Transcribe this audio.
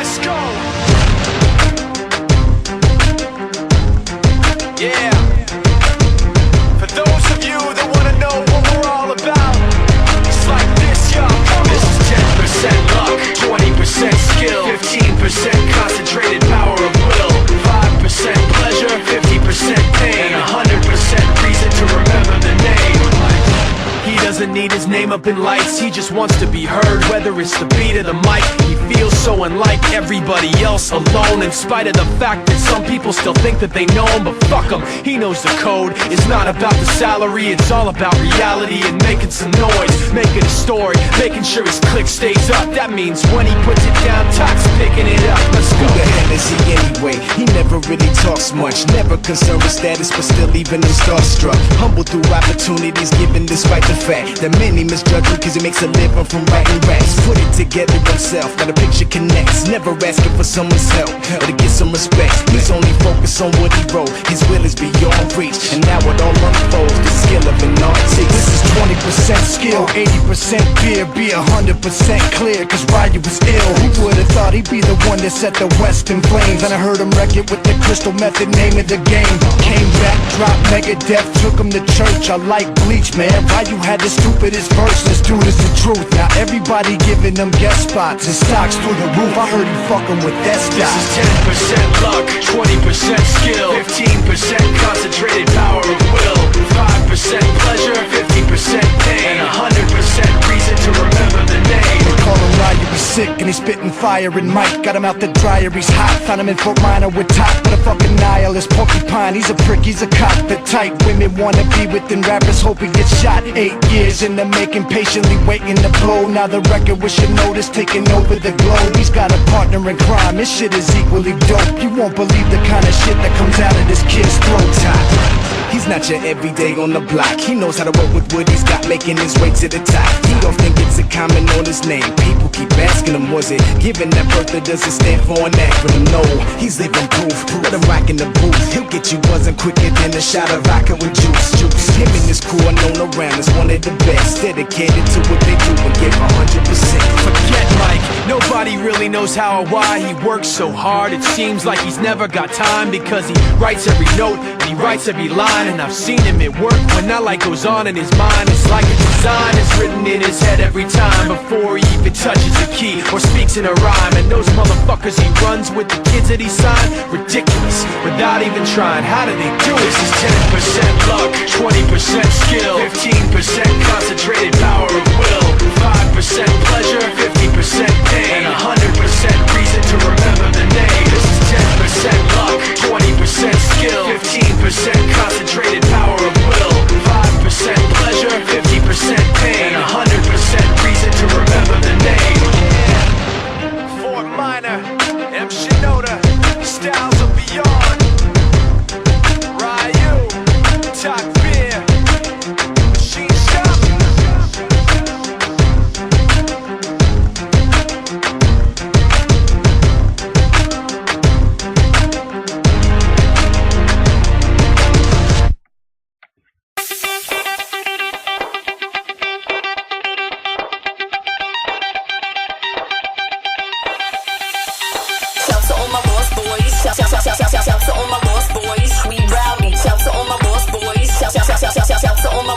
Let's go. Yeah. For those of you that wanna know what we're all about, it's like this, y'all. This is 10% luck, 20% skill, 15% concentrated power of will, 5% pleasure, 50% pain, and 100% reason to remember the name. He doesn't need his name up in lights, he just wants to be heard, whether it's the beat of the mic. He feels so unlike everybody else, alone, in spite of the fact that some people still think that they know him. But fuck him, he knows the code. It's not about the salary, it's all about reality and making some noise, making a story, making sure his click stays up. That means when he puts it down, Tox picking it up. Let's go. Who the hell is he anyway? He never really talks much, never concerned with status, but still leaving him starstruck. Humble through opportunities given despite the fact that many misjudge him cause he makes a living from writing raps. Put it together himself, now the picture connects, never asking for someone's help or to get some respect. He's only focused on what he wrote, his will is beyond reach, and now it all unfolds, the skill of an artist. This is 20% skill, 80% fear, be 100% clear, cause Ryu was ill. Who would've thought he'd be the one that set the West in flames? And I heard him wreck it with the Crystal Method, name of the game. Came back, dropped Megadeth, took him to church. I like Bleach, man, Ryu had the stupidest verse, this dude is the truth. Now everybody giving them guest spots, his stocks through the roof, I heard he fucking with that stock. This is 10% luck, 20% skill, 15% concentrated power of will, 5% pleasure, 50% pain, and 100% reason to remember the name. They call him Ryu, he's sick and he's spitting fire and Mike got him out the dryer, he's hot. Found him in Fort Minor with top, but a fucking nihilist porcupine. He's a prick, he's a cop, the type women wanna be within. Rappers hope he gets shot. 8 years in the making, patiently waiting to blow. Now the record with your notice taking over the globe. He's got a partner in crime, his shit is equally dope. You won't believe the kind of shit that comes out of this kid's throat. He's not your everyday on the block, he knows how to work with what he's got, making his way to the top. He don't think it's a comment on his name, people keep asking him, was it given that birth or does it stand for an acronym? No, he's living proof, let him rock in the booth. He'll get you buzzing quicker than a shot of vodka with juice. Him and his crew are known around as one of the best, dedicated to what they do and give 100%. Forget Mike, nobody really knows how or why he works so hard. It seems like he's never got time, because he writes every note and he writes every line. And I've seen him at work when that light goes on in his mind. It's like a design is written in his head every time, before he even touches a key or speaks in a rhyme. And those motherfuckers he runs with, the kids that he signed, ridiculous, without even trying. How do they do it? This is 10% luck, 20% skill, 15% concentrated power of will, 5% pleasure, 50% pain, and 100% reason to remember the name. This is 10% luck, 20% skill, 15% concentrated power of will, 5% pleasure, 50% pain, and 100% reason to remember the name. Yeah. Fort Minor, M. Shinoda, Styles of Beyond, Ryu, Talk Beer, Machine Shop. Shout to all my lost boys, we rowdy. Shout to all my lost boys, shout to all my